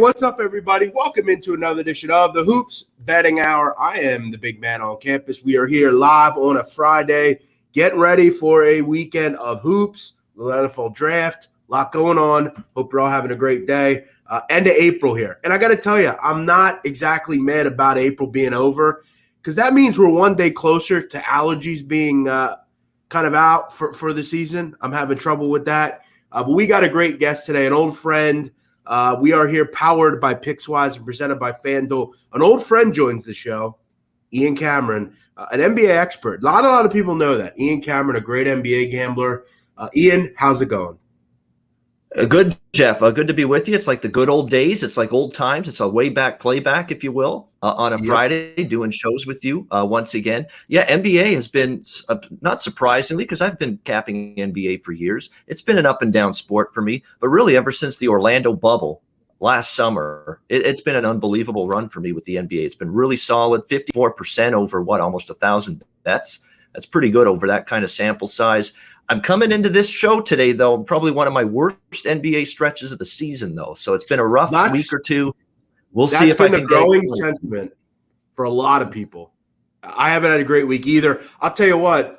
what's up, everybody? Welcome into another edition of the Hoops Betting Hour. I am the big man on campus. We are here live on a Friday, getting ready for a weekend of hoops, the NFL draft, a lot going on. Hope you're all having a great day. End of April here. And I got to tell you, I'm not exactly mad about April being over because that means we're one day closer to allergies being kind of out for the season. I'm having trouble with that. But we got a great guest today, an old friend. We are here powered by Pickswise and presented by FanDuel. An old friend joins the show, Ian Cameron, an NBA expert. A lot of people know that. Ian Cameron, a great NBA gambler. Ian, how's it going? Good, Jeff. Good to be with you. It's like the good old days. It's like old times. It's a way back playback, if you will, on a Friday, doing shows with you once again. Yeah, NBA has been, not surprisingly, because I've been capping NBA for years, it's been an up and down sport for me. But really, ever since the Orlando bubble last summer, it's been an unbelievable run for me with the NBA. It's been really solid, 54% over almost 1,000 bets. That's pretty good over that kind of sample size. I'm coming into this show today, though, probably one of my worst NBA stretches of the season, though. So it's been a rough week or two. We'll see if I can get growing sentiment for a lot of people. I haven't had a great week either. I'll tell you what,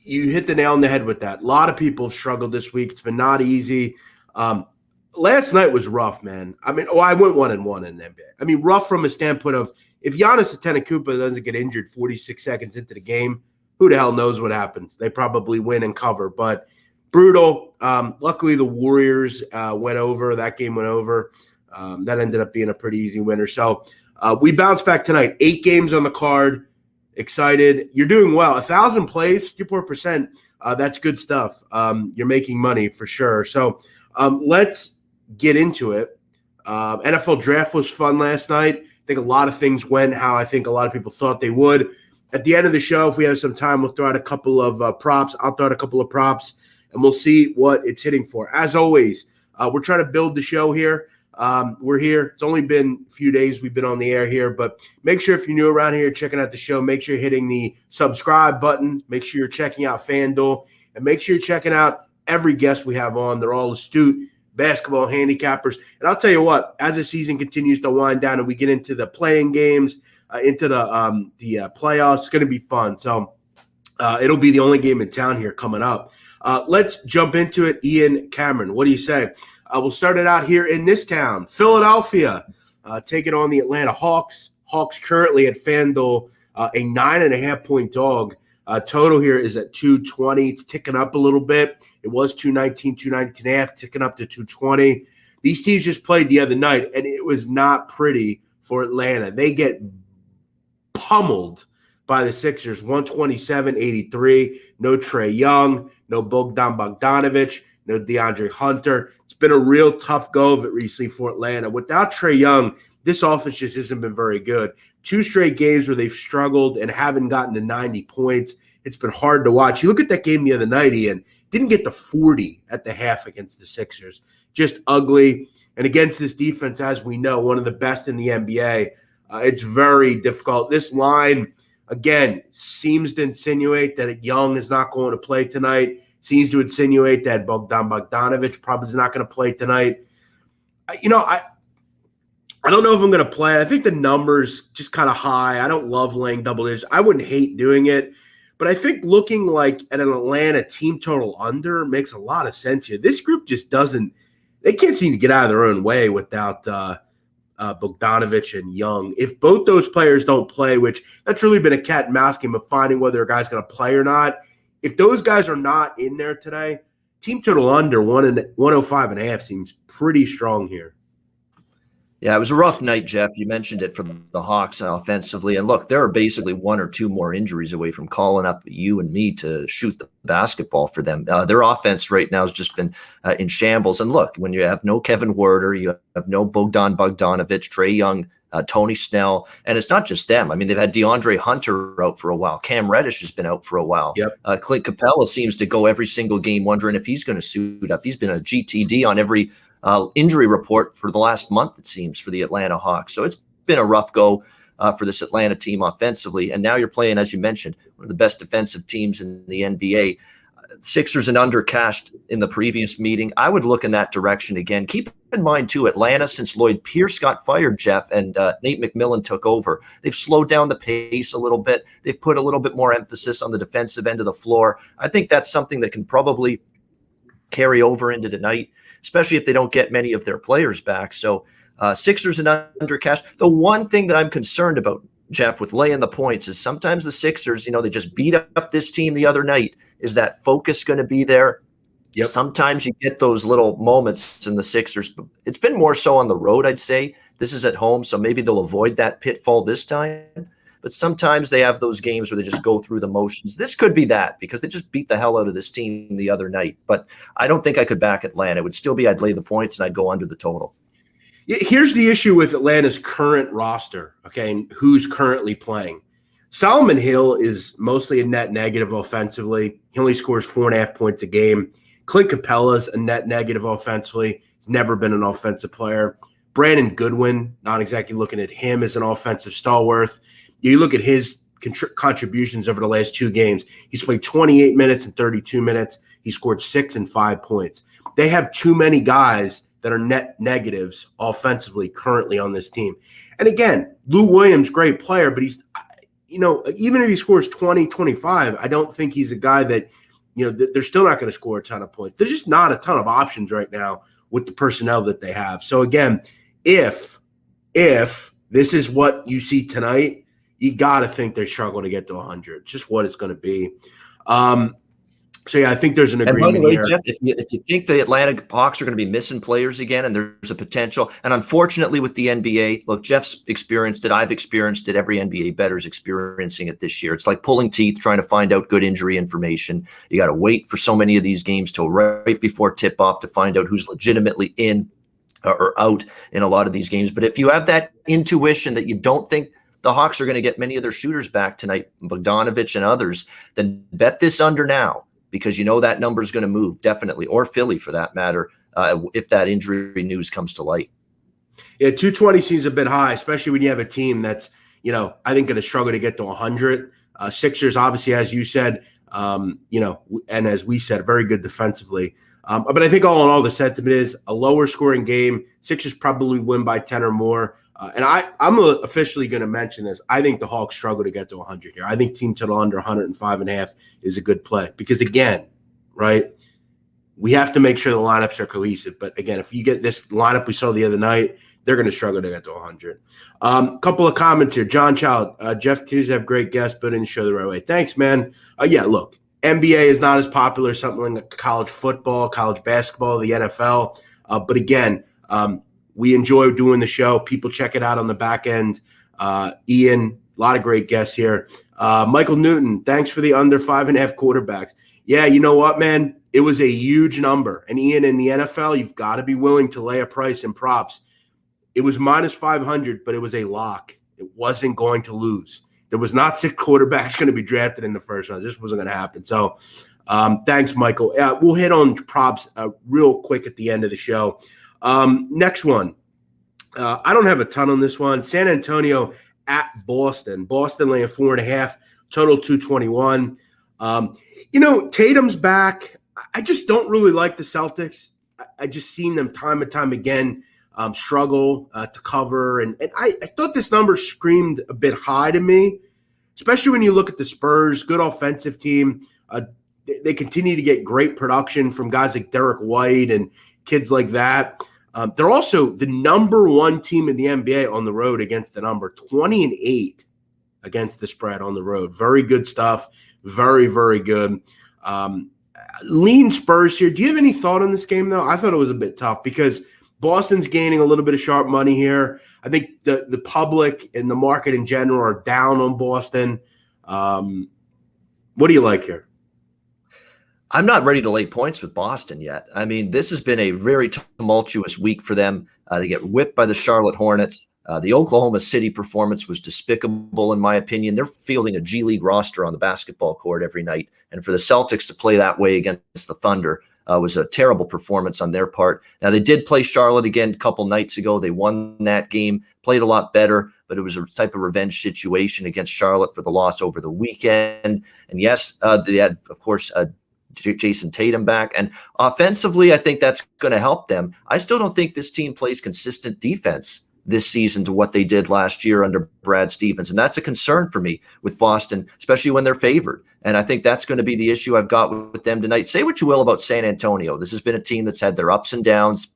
you hit the nail on the head with that. A lot of people have struggled this week. It's been not easy. Last night was rough, man. I mean, I went 1-1 in the NBA. I mean, rough from a standpoint of if Giannis Antetokounmpo doesn't get injured 46 seconds into the game, who the hell knows what happens? They probably win and cover, but brutal. Luckily, the Warriors went over. That game went over. That ended up being a pretty easy winner. So we bounced back tonight. 8 games on the card. Excited. You're doing well. 1,000 plays, 54%. That's good stuff. You're making money for sure. So let's get into it. NFL draft was fun last night. I think a lot of things went how I think a lot of people thought they would. At the end of the show, if we have some time, we'll throw out a couple of props. I'll throw out a couple of props, and we'll see what it's hitting for. As always, we're trying to build the show here. We're here. It's only been a few days we've been on the air here, but make sure if you're new around here checking out the show, make sure you're hitting the subscribe button. Make sure you're checking out FanDuel, and make sure you're checking out every guest we have on. They're all astute basketball handicappers. And I'll tell you what, as the season continues to wind down and we get into the playing games, into the playoffs, it's going to be fun. So it'll be the only game in town here coming up. Let's jump into it. Ian Cameron, what do you say? We'll start it out here in this town, Philadelphia, taking on the Atlanta Hawks. Hawks currently at FanDuel, a 9.5-point dog. Total here is at 220. It's ticking up a little bit. It was 219, 219.5, ticking up to 220. These teams just played the other night, and it was not pretty for Atlanta. They get pummeled by the Sixers, 127-83. No Trae Young, no Bogdan Bogdanovic, no DeAndre Hunter. It's been a real tough go of it recently for Atlanta. Without Trae Young, this offense just hasn't been very good. 2 straight games where they've struggled and haven't gotten to 90 points. It's been hard to watch. You look at that game the other night, Ian, didn't get to 40 at the half against the Sixers. Just ugly. And against this defense, as we know, one of the best in the NBA, it's very difficult. This line, again, seems to insinuate that Young is not going to play tonight. Seems to insinuate that Bogdan Bogdanovic probably is not going to play tonight. I don't know if I'm going to play. I think the number's just kind of high. I don't love laying double digits. I wouldn't hate doing it. But I think looking like at an Atlanta team total under makes a lot of sense here. This group just doesn't – they can't seem to get out of their own way without Bogdanovic and Young. If both those players don't play, which that's really been a cat and mouse game of finding whether a guy's going to play or not, if those guys are not in there today, team total under 105.5 seems pretty strong here. Yeah, it was a rough night, Jeff. You mentioned it for the Hawks offensively. And look, there are basically 1 or 2 more injuries away from calling up you and me to shoot the basketball for them. Their offense right now has just been in shambles. And look, when you have no Kevin Huerter, you have no Bogdan Bogdanovic, Trae Young, Tony Snell, and it's not just them. I mean, they've had DeAndre Hunter out for a while. Cam Reddish has been out for a while. Yep. Clint Capella seems to go every single game wondering if he's going to suit up. He's been a GTD on every injury report for the last month, it seems, for the Atlanta Hawks. So it's been a rough go for this Atlanta team offensively. And now you're playing, as you mentioned, one of the best defensive teams in the NBA. Sixers and under cashed in the previous meeting. I would look in that direction again. Keep in mind, too, Atlanta, since Lloyd Pierce got fired, Jeff, and Nate McMillan took over, they've slowed down the pace a little bit. They've put a little bit more emphasis on the defensive end of the floor. I think that's something that can probably carry over into tonight, especially if they don't get many of their players back. So Sixers and under cash. The one thing that I'm concerned about, Jeff, with laying the points is sometimes the Sixers, they just beat up this team the other night. Is that focus going to be there? Yep. Sometimes you get those little moments in the Sixers. It's been more so on the road, I'd say. This is at home, so maybe they'll avoid that pitfall this time. But sometimes they have those games where they just go through the motions. This could be that because they just beat the hell out of this team the other night. But I don't think I could back Atlanta. It would still be I'd lay the points and I'd go under the total. Here's the issue with Atlanta's current roster, okay, and who's currently playing. Solomon Hill is mostly a net negative offensively. He only scores 4.5 points a game. Clint Capella's a net negative offensively. He's never been an offensive player. Brandon Goodwin, not exactly looking at him as an offensive stalwart. You look at his contributions over the last 2 games. He's played 28 minutes and 32 minutes. He scored 6 and 5 points. They have too many guys that are net negatives offensively currently on this team. And again, Lou Williams, great player, but he's, even if he scores 20, 25, I don't think he's a guy that, they're still not going to score a ton of points. There's just not a ton of options right now with the personnel that they have. So again, if this is what you see tonight, you got to think they struggle to get to 100. Just what it's going to be. So, yeah, I think there's an agreement and by the way, here. Jeff, if you think the Atlanta Hawks are going to be missing players again and there's a potential, and unfortunately with the NBA, look, Jeff's experienced it. I've experienced it. Every NBA bettor's experiencing it this year. It's like pulling teeth, trying to find out good injury information. You got to wait for so many of these games till right before tip-off to find out who's legitimately in or out in a lot of these games. But if you have that intuition that you don't think the Hawks are going to get many of their shooters back tonight, Bogdanovich and others, then bet this under now. Because that number is going to move, definitely, or Philly for that matter, if that injury news comes to light. Yeah, 220 seems a bit high, especially when you have a team that's, I think going to struggle to get to 100. Sixers, obviously, as you said, and as we said, very good defensively. But I think all in all, the sentiment is a lower scoring game. Sixers probably win by 10 or more. And I'm officially going to mention this. I think the Hawks struggle to get to 100 here. I think team total under 105.5 is a good play because, again, right, we have to make sure the lineups are cohesive. But, again, if you get this lineup we saw the other night, they're going to struggle to get to 100. Couple of comments here. John Child, Jeff continues to have great guests, but in the show the right way. Thanks, man. Yeah, look, NBA is not as popular as something like college football, college basketball, the NFL. But, again, we enjoy doing the show. People check it out on the back end. Ian, a lot of great guests here. Michael Newton, thanks for the under 5.5 quarterbacks. Yeah, you know what, man? It was a huge number. And Ian, in the NFL, you've got to be willing to lay a price in props. It was minus 500, but it was a lock. It wasn't going to lose. There was not 6 quarterbacks going to be drafted in the first round. This wasn't going to happen. So thanks, Michael. We'll hit on props real quick at the end of the show. Next one. I don't have a ton on this one. San Antonio at Boston. Boston laying 4.5, total 221. Tatum's back. I just don't really like the Celtics. I just seen them time and time again struggle to cover. And I thought this number screamed a bit high to me, especially when you look at the Spurs, good offensive team. They continue to get great production from guys like Derek White and kids like that. They're also the number 1 team in the NBA on the road against the number, 20-8 against the spread on the road. Very good stuff. Very, very good. Lean Spurs here. Do you have any thought on this game, though? I thought it was a bit tough because Boston's gaining a little bit of sharp money here. I think the public and the market in general are down on Boston. What do you like here? I'm not ready to lay points with Boston yet. I mean, this has been a very tumultuous week for them. They get whipped by the Charlotte Hornets. The Oklahoma City performance was despicable, in my opinion. They're fielding a G League roster on the basketball court every night. And for the Celtics to play that way against the Thunder was a terrible performance on their part. Now, they did play Charlotte again a couple nights ago. They won that game, played a lot better, but it was a type of revenge situation against Charlotte for the loss over the weekend. And yes, they had, of course, Jason Tatum back. And offensively, I think that's going to help them. I still don't think this team plays consistent defense this season to what they did last year under Brad Stevens. And that's a concern for me with Boston, especially when they're favored. And I think that's going to be the issue I've got with them tonight. Say what you will about San Antonio. This has been a team that's had their ups and downs.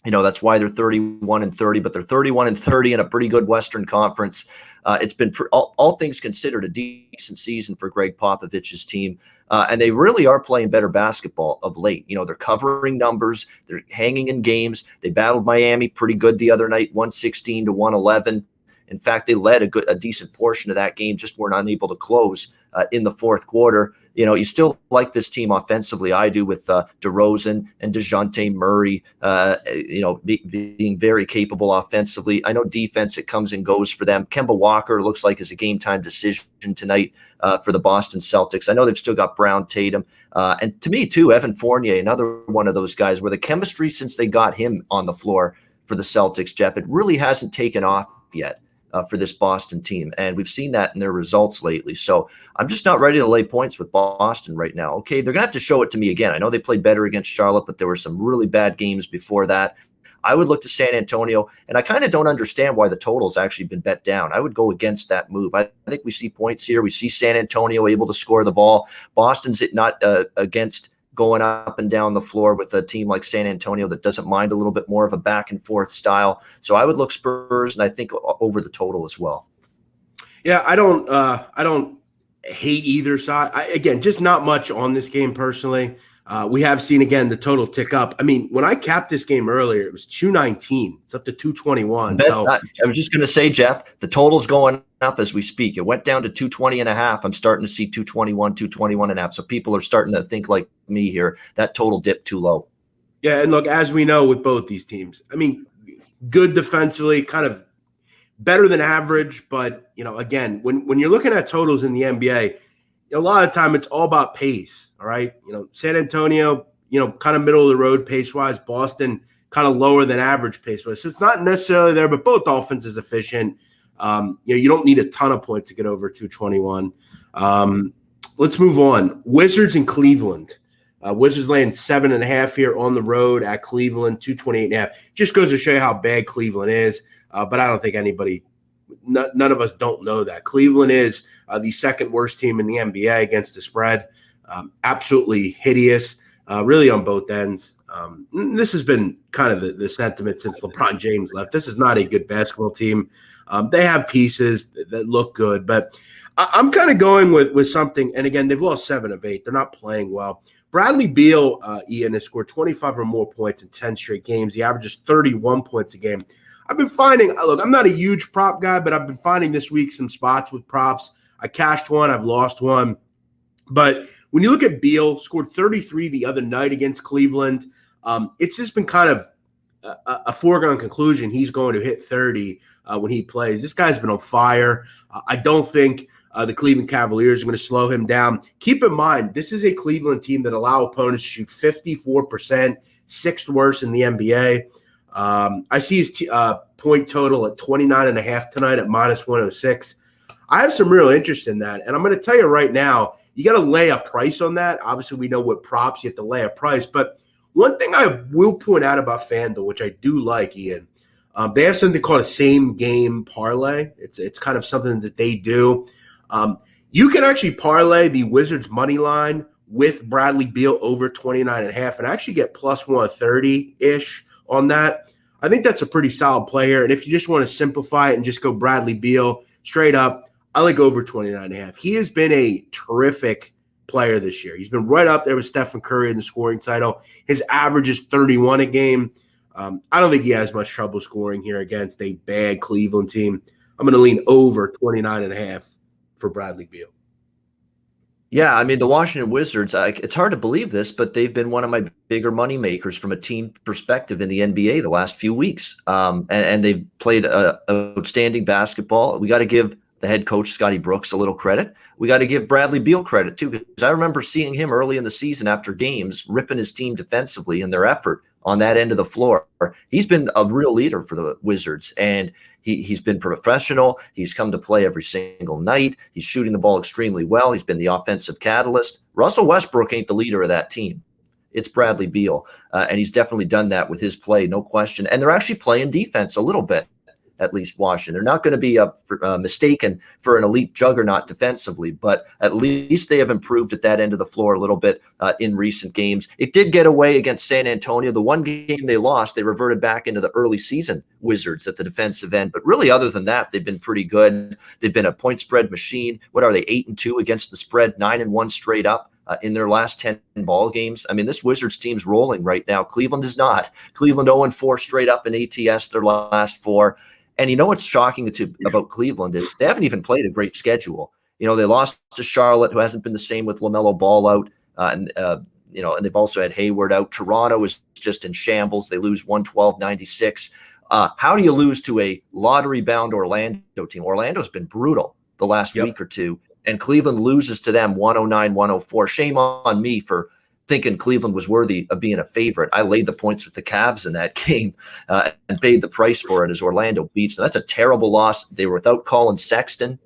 That's why they're 31-30, but they're 31-30 in a pretty good Western Conference. It's been all things considered a decent season for Greg Popovich's team, and they really are playing better basketball of late. They're covering numbers, they're hanging in games. They battled Miami pretty good the other night, 116-111. In fact, they led a decent portion of that game, just weren't unable to close in the fourth quarter. You still like this team offensively. I do, with DeRozan and DeJounte Murray, being very capable offensively. I know defense, it comes and goes for them. Kemba Walker looks like is a game time decision tonight for the Boston Celtics. I know they've still got Brown, Tatum, and to me too, Evan Fournier, another one of those guys where the chemistry since they got him on the floor for the Celtics, Jeff, it really hasn't taken off yet. For this Boston team. And we've seen that in their results lately. So I'm just not ready to lay points with Boston right now. Okay, they're going to have to show it to me again. I know they played better against Charlotte, but there were some really bad games before that. I would look to San Antonio, and I kind of don't understand why the total's actually been bet down. I would go against that move. I think we see points here. We see San Antonio able to score the ball. Boston's not against going up and down the floor with a team like San Antonio that doesn't mind a little bit more of a back and forth style. So I would look Spurs, and I think over the total as well. Yeah, I don't hate either side. Again, just not much on this game personally. We have seen, again, the total tick up. I mean, when I capped this game earlier, it was 219. It's up to 221. So I was just going to say, Jeff, the total's going up as we speak. It went down to 220.5. I'm starting to see 221.5. So people are starting to think like me here. That total dipped too low. Yeah, and look, as we know with both these teams, I mean, good defensively, kind of better than average. But, again, when you're looking at totals in the NBA, a lot of time it's all about pace. All right. San Antonio, kind of middle of the road pace wise. Boston kind of lower than average pace wise. So it's not necessarily there, but both offenses efficient. You don't need a ton of points to get over 221. Let's move on. Wizards in Cleveland. Wizards laying 7.5 here on the road at Cleveland, 228.5. Just goes to show you how bad Cleveland is. But I don't think none of us don't know that. Cleveland is the second worst team in the NBA against the spread. Absolutely hideous, really on both ends. This has been kind of the sentiment since LeBron James left. This is not a good basketball team. They have pieces that look good, but I'm kind of going with something. And again, they've lost 7 of 8. They're not playing well. Bradley Beal, Ian, has scored 25 or more points in 10 straight games. He averages 31 points a game. I've been finding, look, I'm not a huge prop guy, but I've been finding this week some spots with props. I cashed one, I've lost one. But when you look at Beal, scored 33 the other night against Cleveland, it's just been kind of a foregone conclusion he's going to hit 30 when he plays. This guy's been on fire. I don't think the Cleveland Cavaliers are going to slow him down. Keep in mind, this is a Cleveland team that allow opponents to shoot 54%, 6th worst in the NBA. I see his point total at 29.5 tonight at -106. I have some real interest in that, and I'm going to tell you right now, you got to lay a price on that. Obviously, we know what props you have to lay a price. But one thing I will point out about FanDuel, which I do like, Ian, they have something called a same game parlay. It's kind of something that they do. You can actually parlay the Wizards money line with Bradley Beal over 29.5 and actually get plus 130-ish on that. I think that's a pretty solid player. And if you just want to simplify it and just go Bradley Beal straight up, I like over 29.5. He has been a terrific player this year. He's been right up there with Stephen Curry in the scoring title. His average is 31 a game. I don't think he has much trouble scoring here against a bad Cleveland team. I'm going to lean over 29.5 for Bradley Beal. Yeah, I mean, the Washington Wizards, it's hard to believe this, but they've been one of my bigger money makers from a team perspective in the NBA the last few weeks. And they've played outstanding basketball. We got to give the head coach, Scotty Brooks, a little credit. We got to give Bradley Beal credit, too, because I remember seeing him early in the season after games, ripping his team defensively in their effort on that end of the floor. He's been a real leader for the Wizards, and He's been professional. He's come to play every single night. He's shooting the ball extremely well. He's been the offensive catalyst. Russell Westbrook ain't the leader of that team. It's Bradley Beal, and he's definitely done that with his play, no question. And they're actually playing defense a little bit, at least Washington. They're not going to be mistaken for an elite juggernaut defensively, but at least they have improved at that end of the floor a little bit in recent games. It did get away against San Antonio. The one game they lost, they reverted back into the early season Wizards at the defensive end. But really, other than that, they've been pretty good. They've been a point spread machine. What are they, 8-2 against the spread, 9-1 straight up in their last 10 ball games? I mean, this Wizards team's rolling right now. Cleveland is not. Cleveland 0-4 straight up in ATS their last 4. And you know what's shocking about Cleveland is they haven't even played a great schedule. You know, they lost to Charlotte, who hasn't been the same with LaMelo Ball out. And they've also had Hayward out. Toronto is just in shambles. They lose 112-96. How do you lose to a lottery-bound Orlando team? Orlando's been brutal the last week or two, and Cleveland loses to them 109-104. Shame on me for thinking Cleveland was worthy of being a favorite. I laid the points with the Cavs in that game and paid the price for it as Orlando beats them. That's a terrible loss. They were without Colin Sexton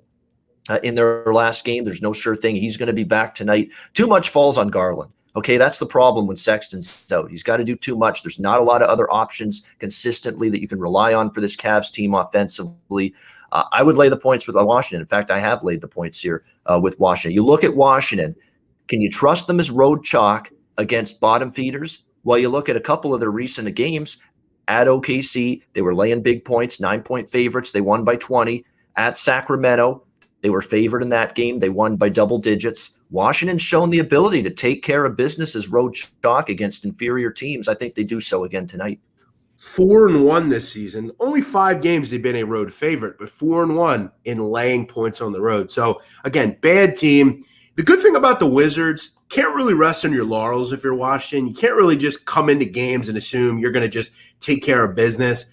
in their last game. There's no sure thing he's going to be back tonight. Too much falls on Garland. Okay, that's the problem when Sexton's out. He's got to do too much. There's not a lot of other options consistently that you can rely on for this Cavs team offensively. I would lay the points with Washington. In fact, I have laid the points here with Washington. You look at Washington. Can you trust them as road chalk against bottom feeders? Well, you look at a couple of their recent games. At OKC, they were laying big points, 9-point favorites. They won by 20. At Sacramento, they were favored in that game. They won by double digits. Washington's shown the ability to take care of business as road chalk against inferior teams. I think they do so again tonight. 4-1 this season. Only 5 games they've been a road favorite, but 4-1 in laying points on the road. So, again, bad team. The good thing about the Wizards, can't really rest on your laurels if you're Washington. You can't really just come into games and assume you're going to just take care of business.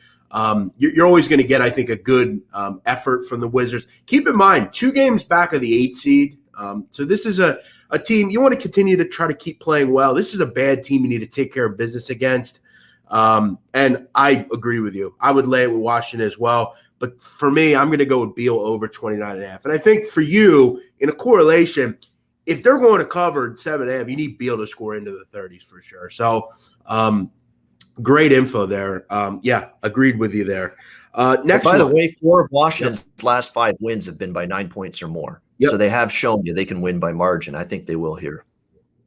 You're always going to get, I think, a good effort from the Wizards. Keep in mind, 2 games back of the 8 seed. So this is a team you want to continue to try to keep playing well. This is a bad team you need to take care of business against. And I agree with you. I would lay it with Washington as well. But for me, I'm going to go with Beal over 29.5. And I think for you, in a correlation, if they're going to cover 7.5, you need Beal to score into the 30s for sure. So great info there. Yeah, agreed with you there. Next, by the way, 4 of Washington's last 5 wins have been by 9 points or more. Yep. So they have shown you they can win by margin. I think they will here.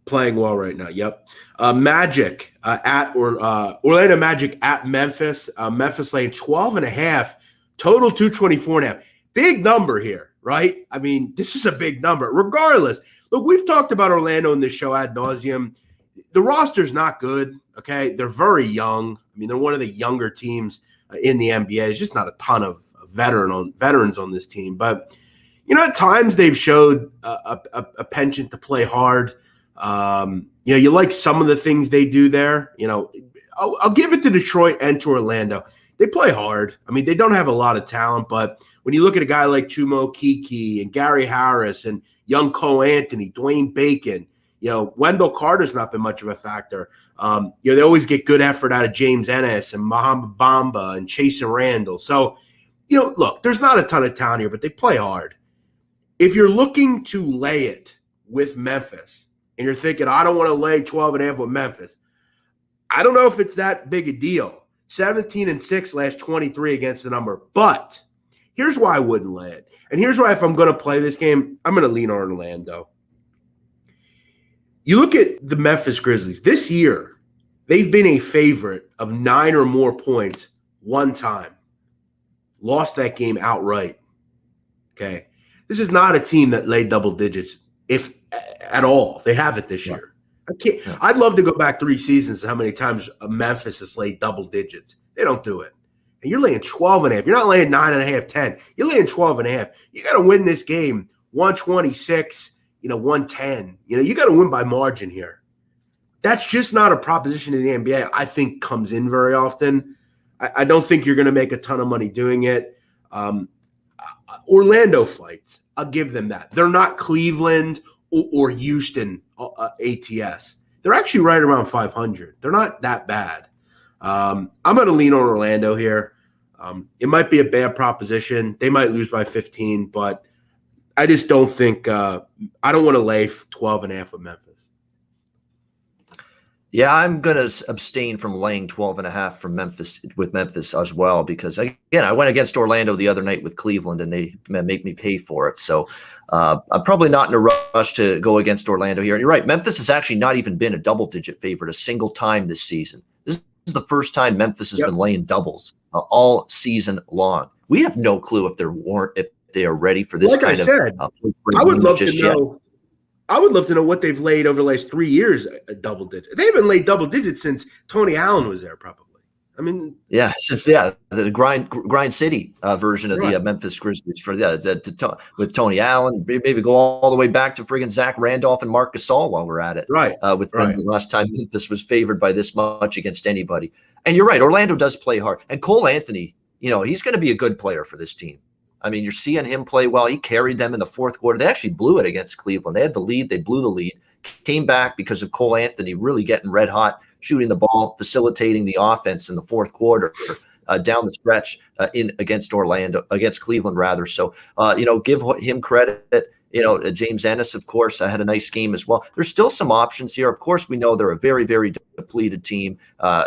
Playing well right now. Yep. Magic Orlando Magic at Memphis. Memphis laying 12.5. Total 224.5. Big number here, right? I mean, this is a big number. Regardless, look, we've talked about Orlando in this show ad nauseum. The roster's not good. Okay, they're very young. I mean, they're one of the younger teams in the NBA. There's just not a ton of veterans on this team, but you know, at times they've showed a penchant to play hard. You know, you like some of the things they do there. You know, I'll give it to Detroit and to Orlando. They play hard. I mean, they don't have a lot of talent, but when you look at a guy like Chumo Kiki and Gary Harris and young Cole Anthony, Dwayne Bacon, you know, Wendell Carter's not been much of a factor. You know, they always get good effort out of James Ennis and Mohamed Bamba and Chase and Randall. So, you know, look, there's not a ton of talent here, but they play hard. If you're looking to lay it with Memphis and you're thinking, I don't want to lay 12.5 with Memphis, I don't know if it's that big a deal. 17-6 last 23 against the number. But here's why I wouldn't lay it. And here's why if I'm going to play this game, I'm going to lean on Orlando. You look at the Memphis Grizzlies. This year, they've been a favorite of 9 or more points one time. Lost that game outright. Okay. This is not a team that laid double digits, if at all. They haven't this year. I'd love to go back 3 seasons how many times Memphis has laid double digits. They don't do it. And you're laying 12.5. You're not laying 9.5, 10. You're laying 12.5. You got to win this game 126, 110. You got to win by margin here. That's just not a proposition in the NBA I think comes in very often. I don't think you're going to make a ton of money doing it. Orlando fights. I'll give them that. They're not Cleveland or Houston ATS. They're actually right around 500. They're not that bad. I'm going to lean on Orlando here. It might be a bad proposition. They might lose by 15, but I just don't think I don't want to lay 12.5 with Memphis. Yeah, I'm going to abstain from laying 12.5 from Memphis as well, because again, I went against Orlando the other night with Cleveland and they make me pay for it. So I'm probably not in a rush to go against Orlando here. And you're right. Memphis has actually not even been a double-digit favorite a single time this season. This is the first time Memphis has been laying doubles all season long. We have no clue if they are ready for this kind of. I would love to know. I would love to know what they've laid over the last 3 years, a double digit. They haven't laid double digits since Tony Allen was there, probably. I mean, since the grind city version of the Memphis Grizzlies with Tony Allen, maybe go all the way back to friggin' Zach Randolph and Marc Gasol while we're at it. The last time Memphis was favored by this much against anybody. And you're right, Orlando does play hard, and Cole Anthony, he's going to be a good player for this team. I mean, you're seeing him play well. He carried them in the fourth quarter. They actually blew it against Cleveland. They had the lead. They blew the lead. Came back because of Cole Anthony really getting red hot, shooting the ball, facilitating the offense in the fourth quarter down the stretch against Cleveland rather. So, give him credit. James Ennis, of course, had a nice game as well. There's still some options here. Of course, we know they're a very, very depleted team.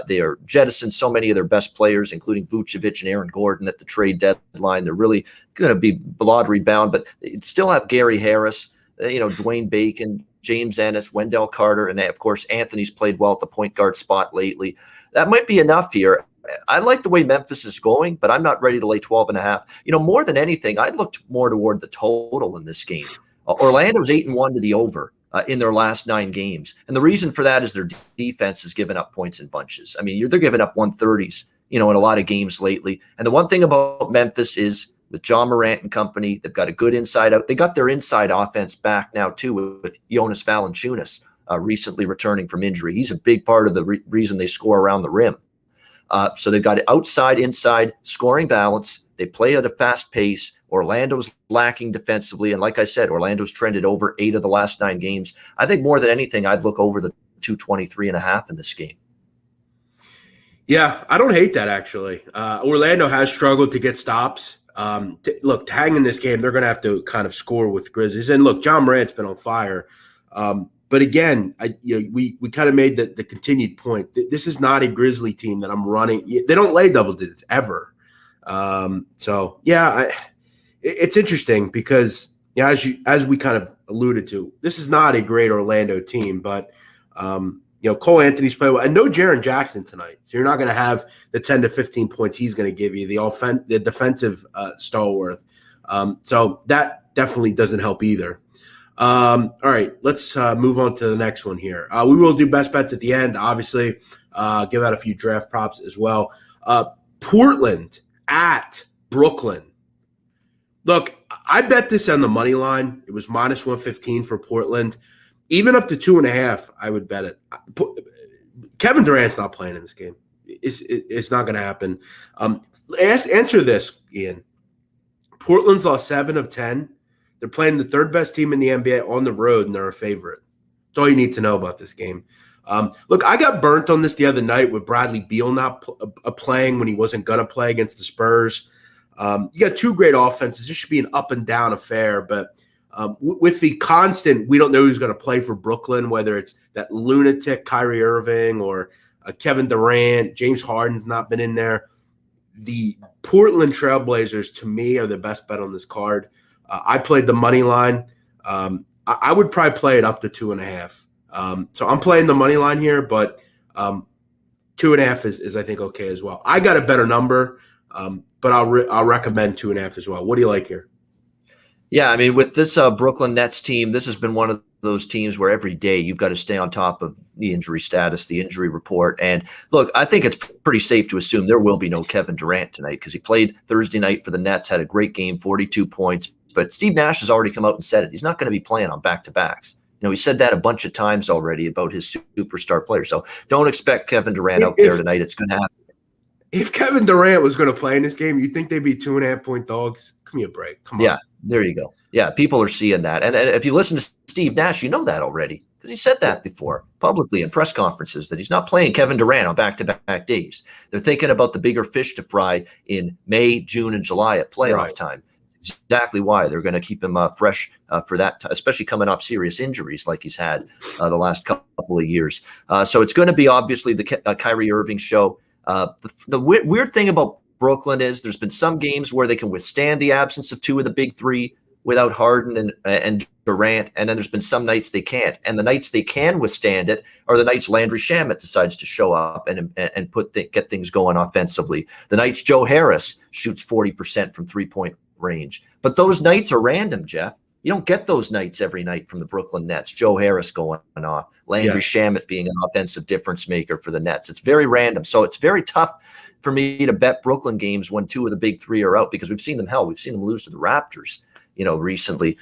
They are jettisoned so many of their best players, including Vucevic and Aaron Gordon at the trade deadline. They're really going to be lottery bound, but they still have Gary Harris, Dwayne Bacon, James Ennis, Wendell Carter, and of course, Anthony's played well at the point guard spot lately. That might be enough here. I like the way Memphis is going, but I'm not ready to lay 12.5. More than anything, I looked more toward the total in this game. Orlando's 8-1 to the over in their last 9 games. And the reason for that is their defense has given up points in bunches. I mean, they're giving up 130s, in a lot of games lately. And the one thing about Memphis is with John Morant and company, they've got a good inside out. They got their inside offense back now, too, with Jonas Valanciunas recently returning from injury. He's a big part of the reason they score around the rim. So they've got outside, inside scoring balance. They play at a fast pace. Orlando's lacking defensively. And like I said, Orlando's trended over 8 of the last 9 games. I think more than anything, I'd look over the 223.5 in this game. Yeah, I don't hate that, actually. Orlando has struggled to get stops. To hang in this game, they're going to have to kind of score with Grizzlies. And look, John Morant's been on fire. But again, we kind of made the continued point. This is not a Grizzly team that I'm running. They don't lay double digits ever. It's interesting because as we kind of alluded to, this is not a great Orlando team. But Cole Anthony's played well, and no Jaren Jackson tonight. So you're not going to have the 10 to 15 points he's going to give you, the defensive stalwart. So that definitely doesn't help either. All right, let's move on to the next one here. We will do best bets at the end, obviously. Give out a few draft props as well. Portland at Brooklyn. Look, I bet this on the money line. It was minus 115 for Portland. Even up to 2.5, I would bet it. Kevin Durant's not playing in this game. It's not going to happen. Answer this, Ian. Portland's lost 7 of 10. They're playing the third best team in the NBA on the road, and they're a favorite. That's all you need to know about this game. Look, I got burnt on this the other night with Bradley Beal not playing when he wasn't going to play against the Spurs. You got 2 great offenses. This should be an up and down affair, but with the constant, we don't know who's going to play for Brooklyn, whether it's that lunatic Kyrie Irving or Kevin Durant. James Harden's not been in there. The Portland Trailblazers, to me, are the best bet on this card. I played the money line. I would probably play it up to 2.5. So I'm playing the money line here, but 2.5 is I think okay as well. I got a better number, but I'll recommend 2.5 as well. What do you like here? Yeah, I mean, with this Brooklyn Nets team, this has been one of those teams where every day you've got to stay on top of the injury status, the injury report. And look, I think it's pretty safe to assume there will be no Kevin Durant tonight because he played Thursday night for the Nets, had a great game, 42 points. But Steve Nash has already come out and said it. He's not going to be playing on back-to-backs. He said that a bunch of times already about his superstar player. So don't expect Kevin Durant out there tonight. It's going to happen. If Kevin Durant was going to play in this game, you think they'd be 2.5-point dogs? Give me a break. Come on. Yeah, there you go. Yeah, people are seeing that. And if you listen to Steve Nash, you know that already. because he said that before publicly in press conferences that he's not playing Kevin Durant on back-to-back days. They're thinking about the bigger fish to fry in May, June, and July at playoff time. Exactly why they're going to keep him fresh for that, especially coming off serious injuries like he's had the last couple of years. So it's going to be obviously the Kyrie Irving show. The weird thing about Brooklyn is there's been some games where they can withstand the absence of two of the big three without Harden and Durant, and then there's been some nights they can't. And the nights they can withstand it are the nights Landry Shamet decides to show up and get things going offensively. The nights Joe Harris shoots 40% from three-point range. But those nights are random, Jeff. You don't get those nights every night from the Brooklyn Nets. Joe Harris going off, Landry Shamet being an offensive difference maker for the Nets. It's very random. So it's very tough for me to bet Brooklyn games when two of the big three are out, because we've seen them lose to the Raptors, recently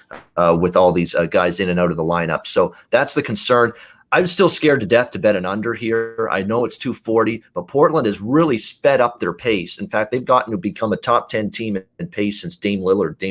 with all these guys in and out of the lineup. So that's the concern. I'm still scared to death to bet an under here. I know it's 240, but Portland has really sped up their pace. In fact, they've gotten to become a top 10 team in pace since Dame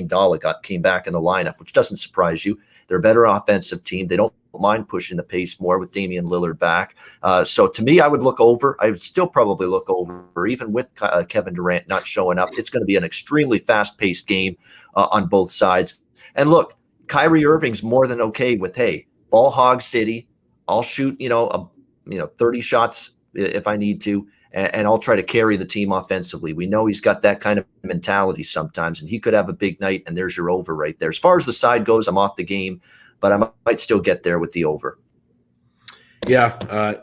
Dollar came back in the lineup, which doesn't surprise you. They're a better offensive team. They don't mind pushing the pace more with Damian Lillard back. So to me, I would look over. I would still probably look over, even with Kevin Durant not showing up. It's going to be an extremely fast-paced game on both sides. And look, Kyrie Irving's more than okay with, hey, ball hog city. I'll shoot, 30 shots if I need to, and I'll try to carry the team offensively. We know he's got that kind of mentality sometimes, and he could have a big night, and there's your over right there. As far as the side goes, I'm off the game, but I might still get there with the over. Yeah.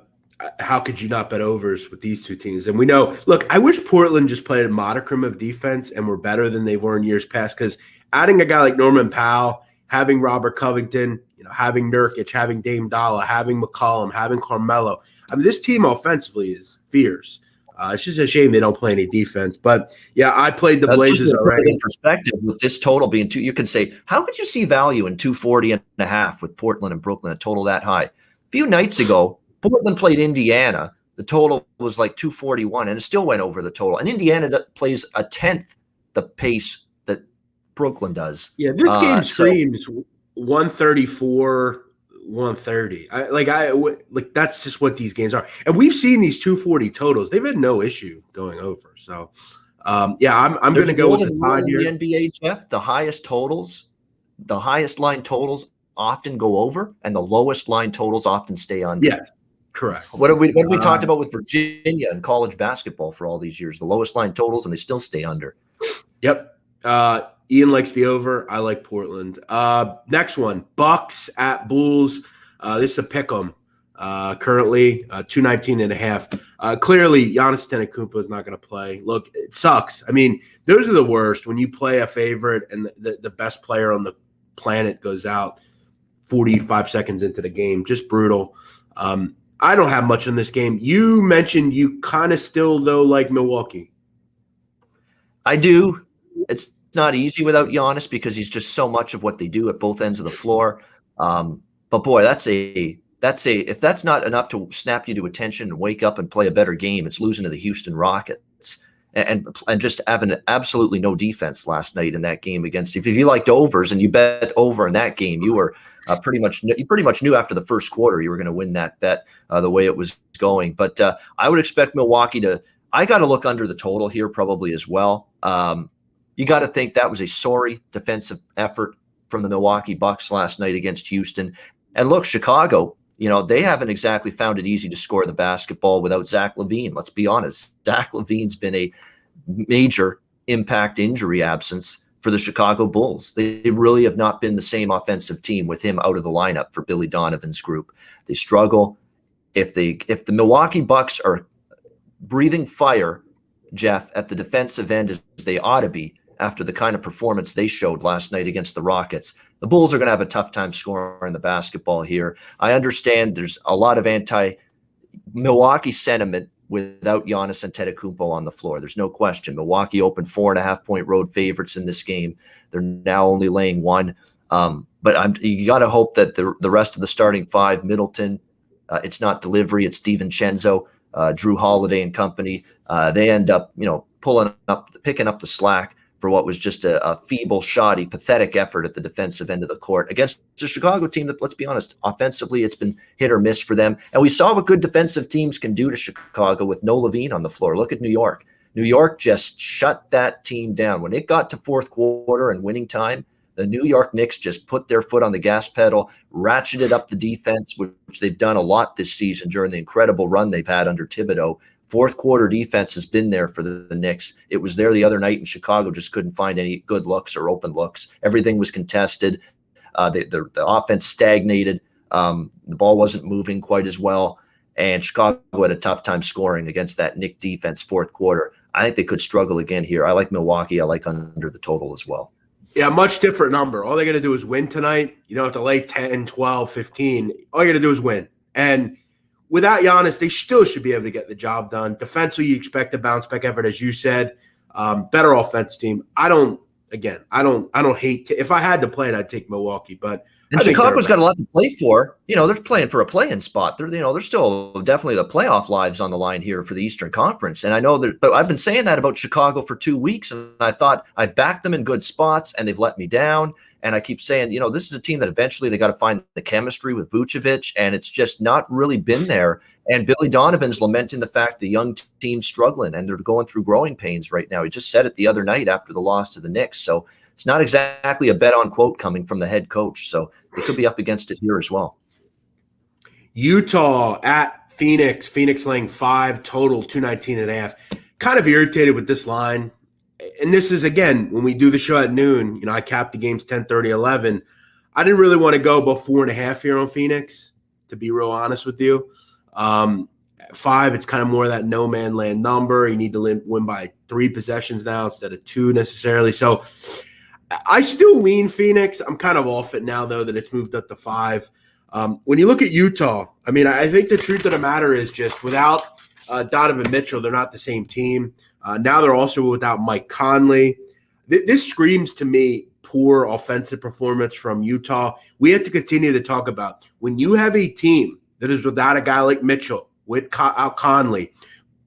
How could you not bet overs with these two teams? And we know, look, I wish Portland just played a modicum of defense and were better than they were in years past, because adding a guy like Norman Powell, having Robert Covington, having Nurkic, having Dame Dollar, having McCollum, having Carmelo. I mean, this team offensively is fierce. It's just a shame they don't play any defense. But, yeah, I played the Blazers already. In perspective, with this total being two, you can say, how could you see value in 240.5 with Portland and Brooklyn, a total that high? A few nights ago, Portland played Indiana. The total was like 241, and it still went over the total. And Indiana plays a tenth the pace that Brooklyn does. Yeah, this game screams 134, 130. Like that's just what these games are. And we've seen these 240 totals. They've had no issue going over. So, I'm going to go with the tide here. In the NBA, Jeff, the highest line totals often go over, and the lowest line totals often stay under. Yeah, correct. What have we talked about with Virginia and college basketball for all these years? The lowest line totals, and they still stay under. Yep. Ian likes the over. I like Portland. Next one, Bucks at Bulls. This is a pick 'em. Currently 219.5. Clearly, Giannis Antetokounmpo is not going to play. Look, it sucks. I mean, those are the worst when you play a favorite and the best player on the planet goes out 45 seconds into the game. Just brutal. I don't have much on this game. You mentioned you kind of still, though, like Milwaukee. I do. It's not easy without Giannis because he's just so much of what they do at both ends of the floor. But boy, if that's not enough to snap you to attention and wake up and play a better game, it's losing to the Houston Rockets and just having absolutely no defense last night in that game against. If you liked overs and you bet over in that game, you were pretty much knew after the first quarter you were going to win that bet the way it was going. But I would expect Milwaukee to. I got to look under the total here probably as well. You got to think that was a sorry defensive effort from the Milwaukee Bucks last night against Houston. And look, Chicago, they haven't exactly found it easy to score the basketball without Zach LaVine. Let's be honest. Zach LaVine's been a major impact injury absence for the Chicago Bulls. They really have not been the same offensive team with him out of the lineup for Billy Donovan's group. They struggle. If the Milwaukee Bucks are breathing fire, Jeff, at the defensive end as they ought to be after the kind of performance they showed last night against the Rockets, the Bulls are going to have a tough time scoring the basketball here. I understand there's a lot of anti-Milwaukee sentiment without Giannis Antetokounmpo on the floor. There's no question. Milwaukee opened 4.5-point road favorites in this game. They're now only laying 1. But you got to hope that the rest of the starting five, Middleton, it's not delivery, it's DiVincenzo, Drew Holiday and company, they end up, picking up the slack for what was just a feeble, shoddy, pathetic effort at the defensive end of the court against the Chicago team that, let's be honest, offensively, it's been hit or miss for them. And we saw what good defensive teams can do to Chicago with no Levine on the floor. Look at New York. New York just shut that team down. When it got to fourth quarter and winning time, the New York Knicks just put their foot on the gas pedal, ratcheted up the defense, which they've done a lot this season during the incredible run they've had under Thibodeau. Fourth quarter defense has been there for the Knicks. It was there the other night, and Chicago just couldn't find any good looks or open looks. Everything was contested. The offense stagnated. The ball wasn't moving quite as well, and Chicago had a tough time scoring against that Knick defense fourth quarter. I think they could struggle again here. I like Milwaukee. I like under the total as well. Yeah, much different number. All they got to do is win tonight. You don't have to lay 10, 12, 15. All you got to do is win. And without Giannis, they still should be able to get the job done. Defensively, you expect a bounce back effort, as you said. Better offense team. I don't hate if I had to play it, I'd take Milwaukee, but and Chicago's got a lot to play for. They're playing for a play-in spot. They're still definitely the playoff lives on the line here for the Eastern Conference. And I know that, but I've been saying that about Chicago for 2 weeks, and I thought I backed them in good spots, and they've let me down. And I keep saying, this is a team that eventually they got to find the chemistry with Vucevic, and it's just not really been there. And Billy Donovan's lamenting the fact the young team's struggling, and they're going through growing pains right now. He just said it the other night after the loss to the Knicks. So it's not exactly a bet on quote coming from the head coach. So they could be up against it here as well. Utah at Phoenix. Phoenix laying 5 total, 219.5. Kind of irritated with this line. And this is, again, when we do the show at noon, I capped the games 10:30, 11. I didn't really want to go above 4.5 here on Phoenix, to be real honest with you. 5, it's kind of more of that no man land number. You need to win by 3 possessions now instead of 2 necessarily. So I still lean Phoenix. I'm kind of off it now, though, that it's moved up to 5. When you look at Utah, I think the truth of the matter is just without Donovan Mitchell, they're not the same team. Now they're also without Mike Conley. This screams to me poor offensive performance from Utah. We have to continue to talk about when you have a team that is without a guy like Mitchell, without Conley,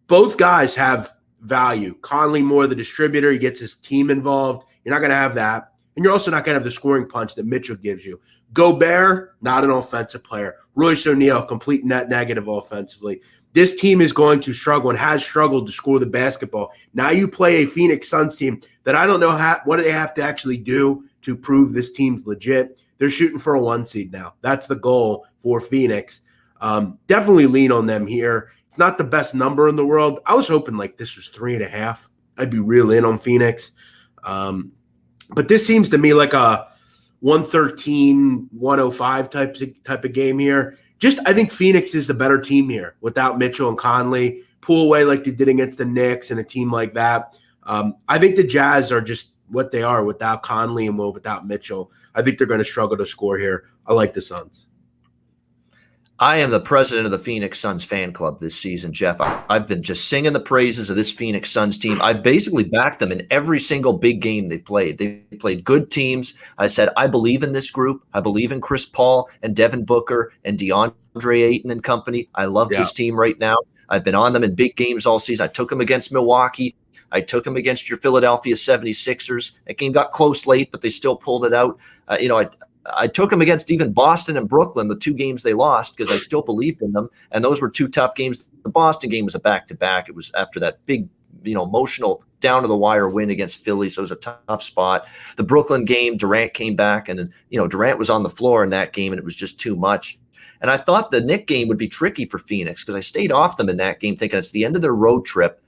both guys have value. Conley more the distributor. He gets his team involved. You're not going to have that. And you're also not going to have the scoring punch that Mitchell gives you. Gobert, not an offensive player. Royce O'Neal, complete net negative offensively. This team is going to struggle and has struggled to score the basketball. Now you play a Phoenix Suns team that I don't know what they have to actually do to prove this team's legit. They're shooting for a 1 seed now. That's the goal for Phoenix. Definitely lean on them here. It's not the best number in the world. I was hoping like this was 3.5. I'd be real in on Phoenix. But this seems to me like a 113, 105 type of game here. I think Phoenix is the better team here without Mitchell and Conley. Pull away like they did against the Knicks and a team like that. I think the Jazz are just what they are without Conley and without Mitchell. I think they're going to struggle to score here. I like the Suns. I am the president of the Phoenix Suns fan club this season, Jeff. I've been just singing the praises of this Phoenix Suns team. I basically backed them in every single big game they've played. They played good teams. I said, I believe in this group. I believe in Chris Paul and Devin Booker and DeAndre Ayton and company. I love this team right now. I've been on them in big games all season. I took them against Milwaukee. I took them against your Philadelphia 76ers. That game got close late, but they still pulled it out. I took them against even Boston and Brooklyn, the 2 games they lost, because I still believed in them. And those were 2 tough games. The Boston game was a back-to-back. It was after that big, emotional down-to-the-wire win against Philly, so it was a tough spot. The Brooklyn game, Durant came back, and Durant was on the floor in that game, and it was just too much. And I thought the Knick game would be tricky for Phoenix because I stayed off them in that game thinking it's the end of their road trip.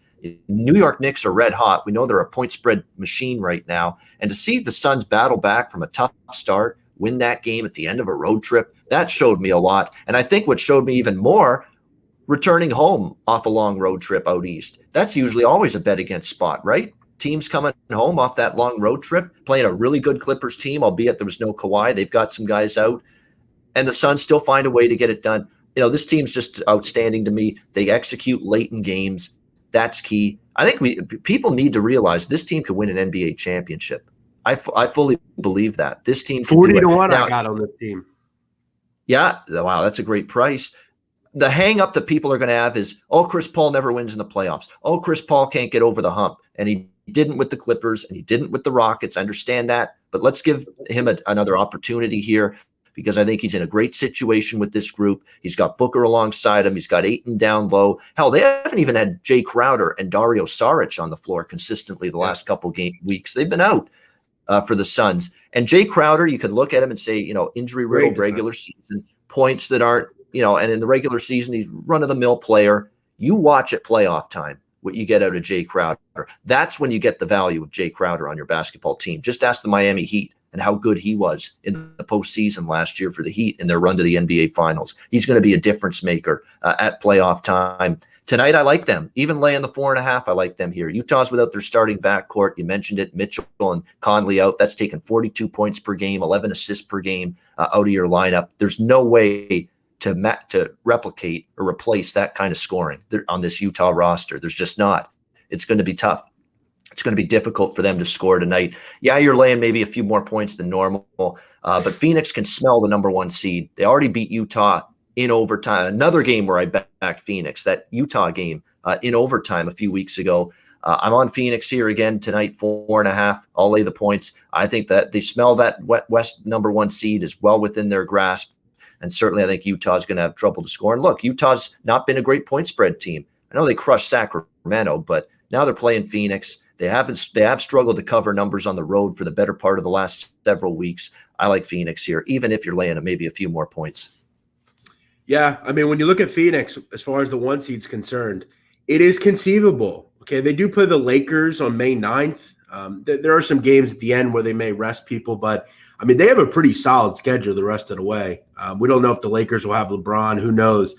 New York Knicks are red hot. We know they're a point spread machine right now. And to see the Suns battle back from a tough start, win that game at the end of a road trip, that showed me a lot. And I think what showed me even more, returning home off a long road trip out east. That's usually always a bet against spot, right? Teams coming home off that long road trip, playing a really good Clippers team, albeit there was no Kawhi. They've got some guys out. And the Suns still find a way to get it done. This team's just outstanding to me. They execute late in games. That's key. I think people need to realize this team could win an NBA championship. I fully believe that. This team 40-1 now, I got on this team. Yeah. Wow, that's a great price. The hang up that people are going to have is, Chris Paul never wins in the playoffs. Chris Paul can't get over the hump. And he didn't with the Clippers and he didn't with the Rockets. I understand that, but let's give him another opportunity here, because I think he's in a great situation with this group. He's got Booker alongside him. He's got Ayton down low. Hell, they haven't even had Jay Crowder and Dario Saric on the floor consistently the last couple weeks. They've been out for the Suns. And Jay Crowder, you could look at him and say, injury-riddled regular season, points that aren't, and in the regular season, he's run-of-the-mill player. You watch at playoff time what you get out of Jay Crowder. That's when you get the value of Jay Crowder on your basketball team. Just ask the Miami Heat and how good he was in the postseason last year for the Heat in their run to the NBA Finals. He's going to be a difference maker at playoff time. Tonight, I like them. Even laying the 4.5, I like them here. Utah's without their starting backcourt. You mentioned it, Mitchell and Conley out. That's taken 42 points per game, 11 assists per game out of your lineup. There's no way to replicate or replace that kind of scoring on this Utah roster. There's just not. It's going to be tough. It's going to be difficult for them to score tonight. Yeah, you're laying maybe a few more points than normal, but Phoenix can smell the number 1 seed. They already beat Utah in overtime. Another game where I backed Phoenix, that Utah game in overtime a few weeks ago. I'm on Phoenix here again tonight, 4.5. I'll lay the points. I think that they smell that West number 1 seed is well within their grasp. And certainly I think Utah's going to have trouble to score. And look, Utah's not been a great point spread team. I know they crushed Sacramento, but now they're playing Phoenix. They have struggled to cover numbers on the road for the better part of the last several weeks. I like Phoenix here, even if you're laying maybe a few more points. Yeah, I mean, when you look at Phoenix, as far as the 1 seed's concerned, it is conceivable. Okay, they do play the Lakers on May 9th. There are some games at the end where they may rest people, but, I mean, they have a pretty solid schedule the rest of the way. We don't know if the Lakers will have LeBron. Who knows?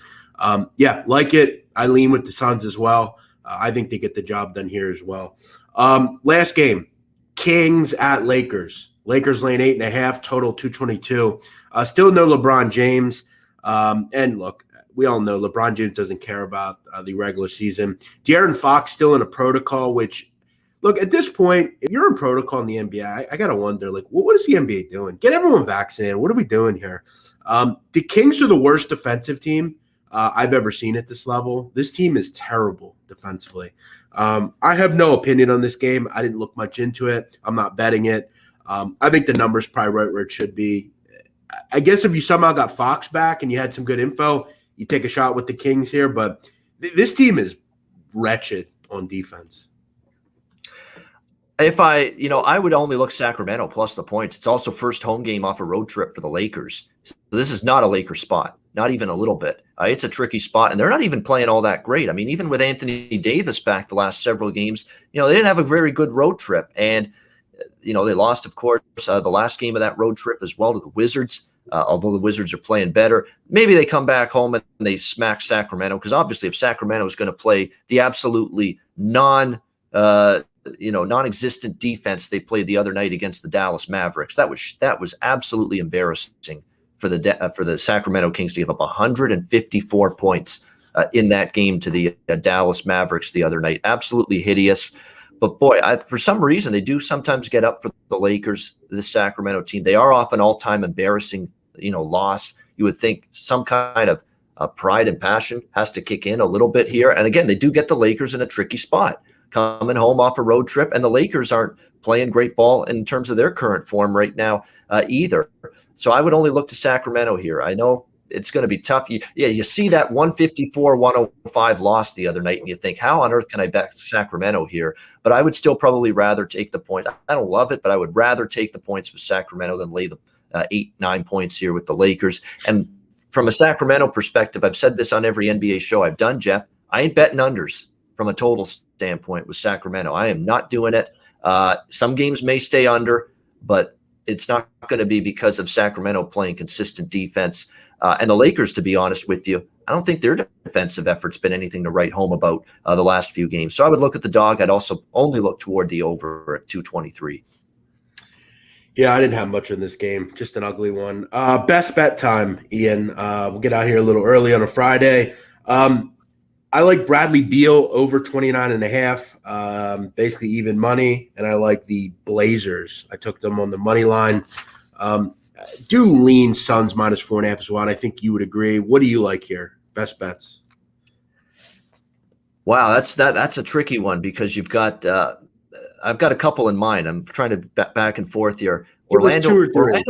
Yeah, like it. I lean with the Suns as well. I think they get the job done here as well. Last game, Kings at Lakers. Lakers laying 8.5, total 222. Still no LeBron James. And look, we all know LeBron James doesn't care about the regular season. De'Aaron Fox still in a protocol, which, look, at this point, if you're in protocol in the NBA, I got to wonder, like, what is the NBA doing? Get everyone vaccinated. What are we doing here? The Kings are the worst defensive team I've ever seen at this level. This team is terrible defensively. I have no opinion on this game. I didn't look much into it. I'm not betting it. I think the number's probably right where it should be. I guess if you somehow got Fox back and you had some good info, you take a shot with the Kings here. But this team is wretched on defense. If I would only look Sacramento plus the points. It's also first home game off a road trip for the Lakers. So this is not a Lakers spot, not even a little bit. It's a tricky spot, and they're not even playing all that great. I mean, even with Anthony Davis back the last several games, they didn't have a very good road trip. And, they lost, of course, the last game of that road trip as well to the Wizards, although the Wizards are playing better. Maybe they come back home and they smack Sacramento, because obviously if Sacramento is going to play the absolutely non-existent defense they played the other night against the Dallas Mavericks, that was absolutely embarrassing for the Sacramento Kings to give up 154 points in that game to the Dallas Mavericks the other night. Absolutely hideous. But boy, for some reason, they do sometimes get up for the Lakers, the Sacramento team. They are off an all-time embarrassing, loss. You would think some kind of pride and passion has to kick in a little bit here. And again, they do get the Lakers in a tricky spot, coming home off a road trip, and the Lakers aren't playing great ball in terms of their current form right now either. So I would only look to Sacramento here. I know it's going to be tough. You see that 154-105 loss the other night, and you think, how on earth can I bet Sacramento here? But I would still probably rather take the point. I don't love it, but I would rather take the points with Sacramento than lay the 8-9 points here with the Lakers. And from a Sacramento perspective, I've said this on every NBA show I've done, Jeff, I ain't betting unders from a total standpoint with Sacramento. I am not doing it. Some games may stay under, but it's not going to be because of Sacramento playing consistent defense. And the Lakers, to be honest with you, I don't think their defensive effort's been anything to write home about the last few games. So I would look at the dog. I'd also only look toward the over at 223. Yeah, I didn't have much in this game. Just an ugly one. Best bet time, Ian. We'll get out here a little early on a Friday. I like Bradley Beal over 29.5, basically even money. And I like the Blazers. I took them on the money line. Do lean Suns minus 4.5 as well. And I think you would agree. What do you like here? Best bets. Wow, that's a tricky one because you've got I've got a couple in mind. I'm trying to back and forth here. Give us two or three.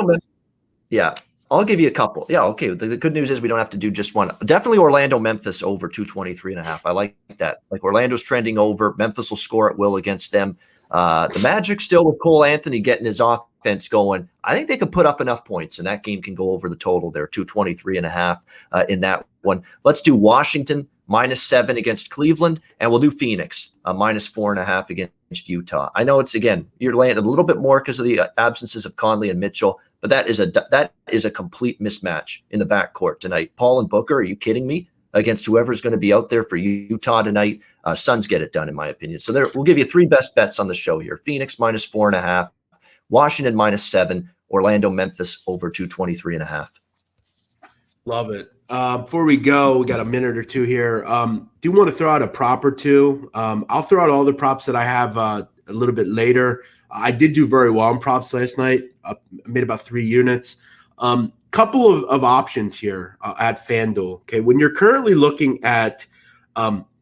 Yeah, I'll give you a couple. Yeah, okay. The good news is we don't have to do just one. Definitely Orlando, Memphis over 223.5. I like that. Like Orlando's trending over. Memphis will score at will against them. The Magic still with Cole Anthony getting his offense going. I think they could put up enough points, and that game can go over the total there, 223.5 in that one. Let's do Washington -7 against Cleveland, and we'll do Phoenix -4.5 against Utah. I know it's, again, you're laying a little bit more because of the absences of Conley and Mitchell, but that is a complete mismatch in the backcourt tonight. Paul and Booker, are you kidding me? Against whoever's going to be out there for Utah tonight, Suns get it done, in my opinion. So we'll give you three best bets on the show here: Phoenix -4.5, Washington -7, Orlando, Memphis over 223.5. Love it. Before we go, we got a minute or two here. Do want to throw out a prop or two. I'll throw out all the props that I have a little bit later. I did do very well on props last night. I made about 3 units. Couple of options here at FanDuel. Okay, when you're currently looking at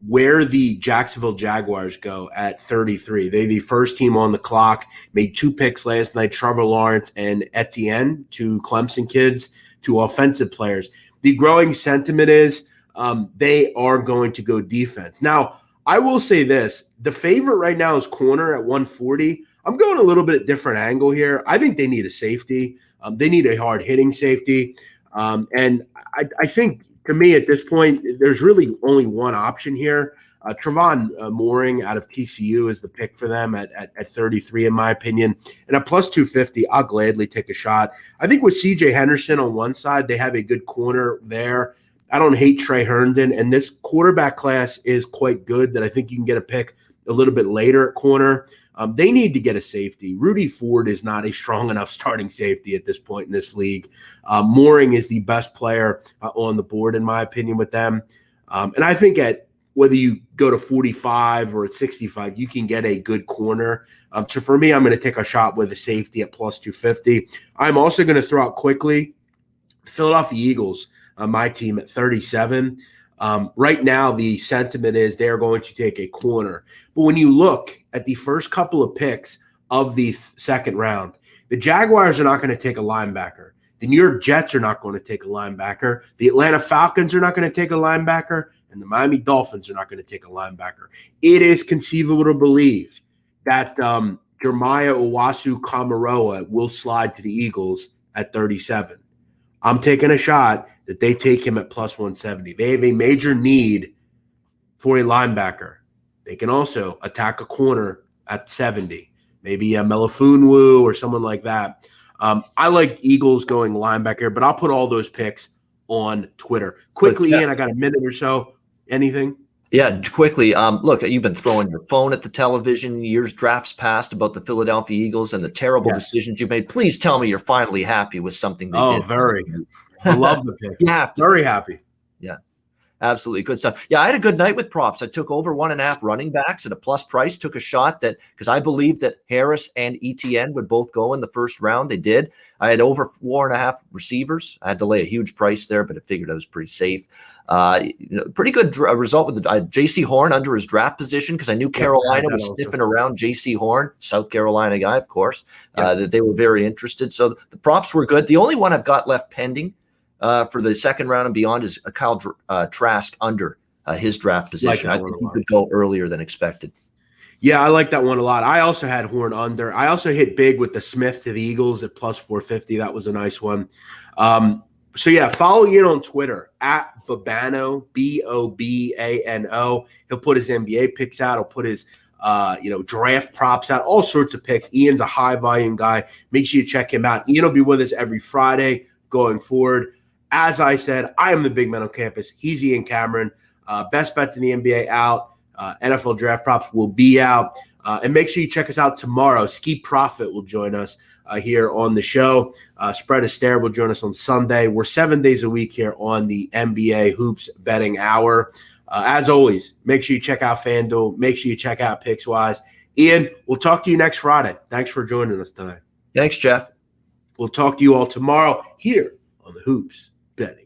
where the Jacksonville Jaguars go at 33, they're the first team on the clock. Made 2 picks last night: Trevor Lawrence and Etienne, 2 Clemson kids, 2 offensive players. The growing sentiment is they are going to go defense. Now, I will say this: the favorite right now is corner at 140. I'm going a little bit different angle here. I think they need a safety. They need a hard-hitting safety. And I think, to me, at this point, there's really only one option here. Trevon Mooring out of TCU is the pick for them at 33, in my opinion. And at plus 250, I'll gladly take a shot. I think with C.J. Henderson on one side, they have a good corner there. I don't hate Trey Herndon, and this quarterback class is quite good that I think you can get a pick a little bit later at corner. They need to get a safety. Rudy Ford is not a strong enough starting safety at this point in this league. Mooring is the best player on the board, in my opinion, with them. And I think at whether you go to 45 or at 65, you can get a good corner. So for me, I'm going to take a shot with a safety at plus 250. I'm also going to throw out quickly Philadelphia Eagles, my team, at 37. Right now, the sentiment is they're going to take a corner. But when you look at the first couple of picks of the second round, the Jaguars are not going to take a linebacker. The New York Jets are not going to take a linebacker. The Atlanta Falcons are not going to take a linebacker. And the Miami Dolphins are not going to take a linebacker. It is conceivable to believe that Jeremiah Owusu-Koramoah will slide to the Eagles at 37. I'm taking a shot that they take him at plus 170. They have a major need for a linebacker. They can also attack a corner at 70, maybe a Melifonwu or someone like that. I like Eagles going linebacker, but I'll put all those picks on Twitter. Quickly, Ian, I got a minute or so. Anything? Yeah, quickly. Look, you've been throwing your phone at the television years drafts past about the Philadelphia Eagles and the terrible decisions you made. Please tell me you're finally happy with something they did. Oh, very. I love the pick. Yeah, very happy. Yeah, absolutely. Good stuff. Yeah, I had a good night with props. I took over 1.5 running backs at a plus price, took a shot that because I believed that Harris and ETN would both go in the first round. They did. I had over 4.5 receivers. I had to lay a huge price there, but I figured I was pretty safe. Pretty good result with the J.C. Horn under his draft position because I knew Carolina was sniffing around J.C. Horn, South Carolina guy, of course, that they were very interested. So the props were good. The only one I've got left pending for the second round and beyond is Kyle Trask under his draft position. I think he could go earlier than expected. Yeah, I like that one a lot. I also had Horn under. I also hit big with the Smith to the Eagles at plus 450. That was a nice one. So, yeah, follow Ian on Twitter, at Bobano, Bobano. He'll put his NBA picks out. He'll put his, draft props out, all sorts of picks. Ian's a high-volume guy. Make sure you check him out. Ian will be with us every Friday going forward. As I said, I am the big man on campus. He's Ian Cameron. Best bets in the NBA out. NFL draft props will be out. And make sure you check us out tomorrow. Ski Profit will join us here on the show. Spread Astaire will join us on Sunday. We're 7 days a week here on the NBA Hoops Betting Hour. As always, make sure you check out FanDuel. Make sure you check out PicksWise. Ian, we'll talk to you next Friday. Thanks for joining us today. Thanks, Jeff. We'll talk to you all tomorrow here on the Hoops Betting